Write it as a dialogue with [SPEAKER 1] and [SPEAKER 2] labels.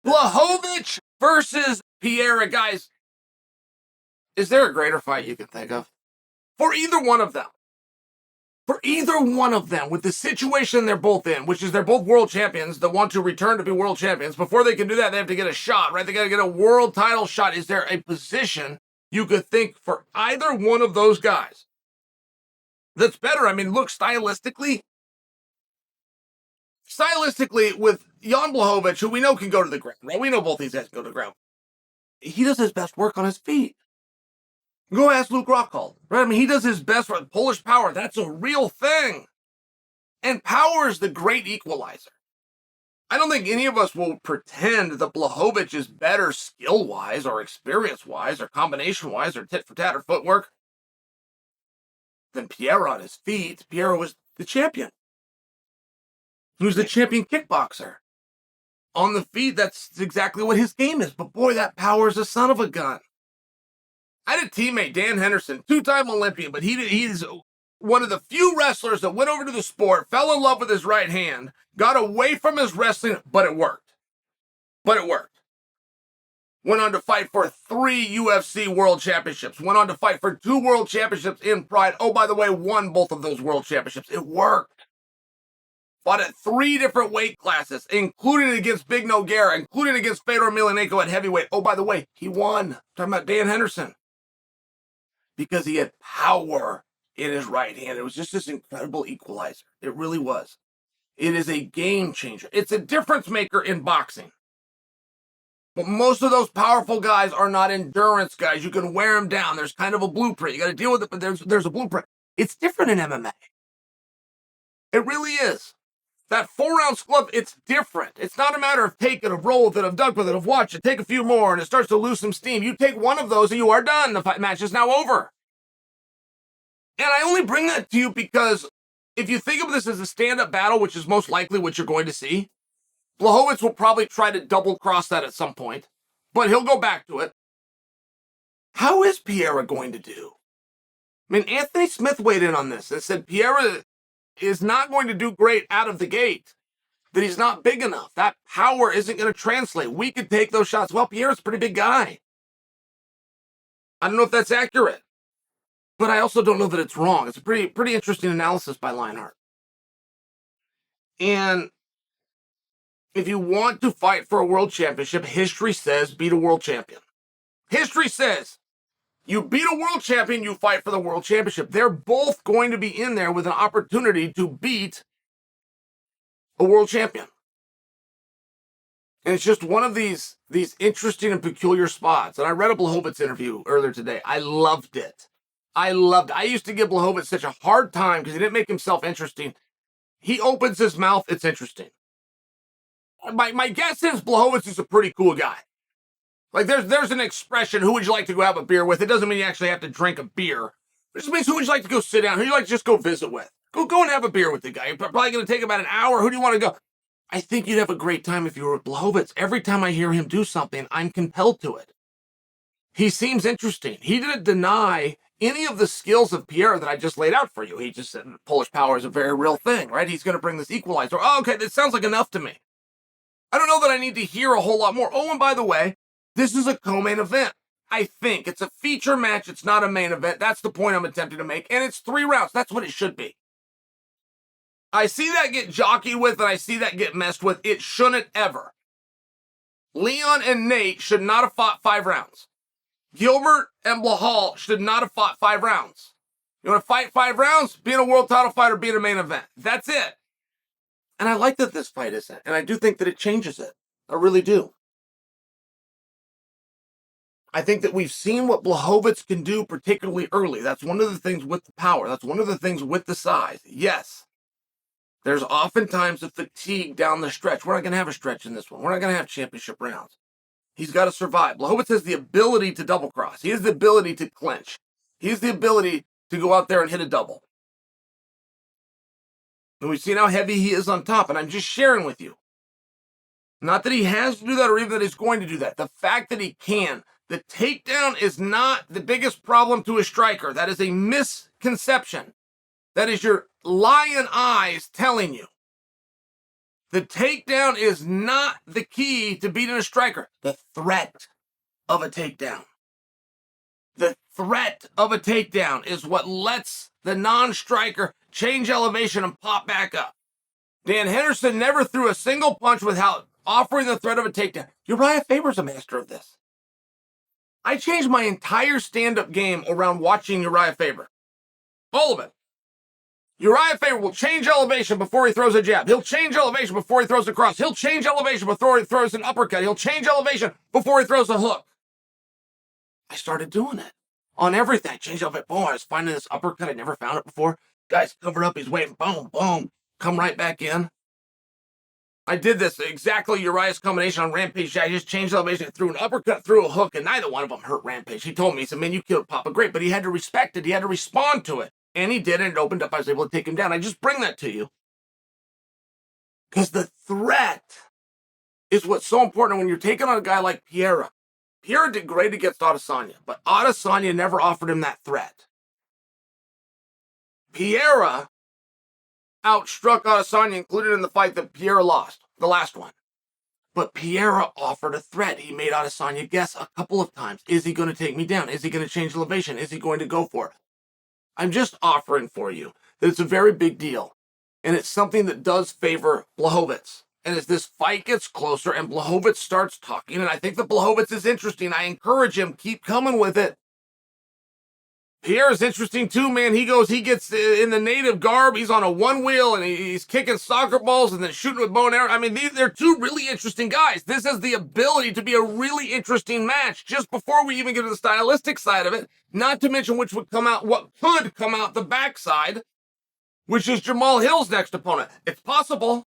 [SPEAKER 1] Błachowicz versus Pereira, guys. Is there a greater fight you can think of? For either one of them. For either one of them, with the situation they're both in, which is they're both world champions that want to return to be world champions. Before they can do that, they have to get a shot, right? They got to get a world title shot. Is there a position you could think for either one of those guys that's better? I mean, look, stylistically, with Jan Błachowicz, who we know can go to the ground, right? We know both these guys can go to the ground. He does his best work on his feet. Go ask Luke Rockhold, right? I mean, he does his best for Polish power. That's a real thing. And power is the great equalizer. I don't think any of us will pretend that Błachowicz is better skill-wise or experience-wise or combination-wise or tit-for-tat or footwork than Pereira on his feet. Pereira was the champion. He was the champion kickboxer. On the feet, that's exactly what his game is. But boy, that power is a son of a gun. I had a teammate, Dan Henderson, two-time Olympian, but he's one of the few wrestlers that went over to the sport, fell in love with his right hand, got away from his wrestling, but it worked. Went on to fight for 3 UFC World Championships. Went on to fight for 2 World Championships in Pride. Oh, by the way, won both of those World Championships. It worked. Fought at 3 different weight classes, including against Big Nogueira, including against Fedor Emelianenko at heavyweight. Oh, by the way, he won. I'm talking about Dan Henderson. Because he had power in his right hand. It was just this incredible equalizer. It really was. It is a game changer. It's a difference maker in boxing. But most of those powerful guys are not endurance guys. You can wear them down. There's kind of a blueprint. You got to deal with it, but there's a blueprint. It's different in MMA. It really is. That 4-ounce glove, it's different. It's not a matter of take it, of roll with it, of dunk with it, of watch it, take a few more, and it starts to lose some steam. You take one of those and you are done. The fight match is now over. And I only bring that to you because if you think of this as a stand-up battle, which is most likely what you're going to see, Błachowicz will probably try to double-cross that at some point, but he'll go back to it. How is Pereira going to do? I mean, Anthony Smith weighed in on this and said Pereira is not going to do great out of the gate, that he's not big enough. That power isn't going to translate. We could take those shots. Well, Pereira's a pretty big guy. I don't know if that's accurate, but I also don't know that it's wrong. It's a pretty interesting analysis by Lionheart. And if you want to fight for a world championship, history says beat a world champion. History says you beat a world champion, you fight for the world championship. They're both going to be in there with an opportunity to beat a world champion. And it's just one of these interesting and peculiar spots. And I read a Błachowicz interview earlier today. I loved it. I used to give Błachowicz such a hard time because he didn't make himself interesting. He opens his mouth, it's interesting. My guess is Błachowicz is a pretty cool guy. Like, there's an expression, who would you like to go have a beer with? It doesn't mean you actually have to drink a beer. It just means who would you like to go sit down? Who would you like to just go visit with? Go and have a beer with the guy. You're probably going to take about an hour. Who do you want to go? I think you'd have a great time if you were with Błachowicz. Every time I hear him do something, I'm compelled to it. He seems interesting. He didn't deny any of the skills of Pereira that I just laid out for you. He just said Polish power is a very real thing, right? He's going to bring this equalizer. Oh, okay, that sounds like enough to me. I don't know that I need to hear a whole lot more. Oh, and by the way, this is a co-main event. I think it's a feature match. It's not a main event. That's the point I'm attempting to make. And it's 3 rounds. That's what it should be. I see that get jockeyed with and I see that get messed with. It shouldn't ever. Leon and Nate should not have fought 5 rounds. Gilbert and Blahal should not have fought 5 rounds. You want to fight 5 rounds? Be in a world title fight or be in a main event. That's it. And I like that this fight isn't. And I do think that it changes it. I really do. I think that we've seen what Błachowicz can do particularly early. That's one of the things with the power. That's one of the things with the size. Yes, there's oftentimes a fatigue down the stretch. We're not going to have a stretch in this one. We're not going to have championship rounds. He's got to survive. Błachowicz has the ability to double cross. He has the ability to clinch. He has the ability to go out there and hit a double. And we've seen how heavy he is on top. And I'm just sharing with you. Not that he has to do that or even that he's going to do that. The fact that he can. The takedown is not the biggest problem to a striker. That is a misconception. That is your lion eyes telling you. The takedown is not the key to beating a striker. The threat of a takedown. The threat of a takedown is what lets the non-striker change elevation and pop back up. Dan Henderson never threw a single punch without offering the threat of a takedown. Uriah Faber's a master of this. I changed my entire stand-up game around watching Uriah Faber. All of it. Uriah Faber will change elevation before he throws a jab. He'll change elevation before he throws a cross. He'll change elevation before he throws an uppercut. He'll change elevation before he throws a hook. I started doing it on everything. Change elevation. Boom, I was finding this uppercut. I never found it before. Guy's covered up. He's waiting. Boom, boom. Come right back in. I did this exactly Uriah's combination on Rampage. I just changed elevation, threw an uppercut, threw a hook, and neither one of them hurt Rampage. He told me, he said, man, you killed Papa great, but he had to respect it. He had to respond to it. And he did, and it opened up. I was able to take him down. I just bring that to you because the threat is what's so important when you're taking on a guy like Pereira. Pereira did great against Adesanya, but Adesanya never offered him that threat. Pereira outstruck Adesanya, included in the fight that Pereira lost, the last one. But Pereira offered a threat. He made Adesanya guess a couple of times. Is he going to take me down? Is he going to change elevation? Is he going to go for it? I'm just offering for you that it's a very big deal. And it's something that does favor Błachowicz. And as this fight gets closer and Błachowicz starts talking, and I think that Błachowicz is interesting, I encourage him, keep coming with it. Pierre's interesting too, man. He gets in the native garb. He's on a one wheel and he's kicking soccer balls and then shooting with bow and arrow. I mean, they're two really interesting guys. This has the ability to be a really interesting match just before we even get to the stylistic side of it. Not to mention what could come out the backside, which is Jamal Hill's next opponent. It's possible.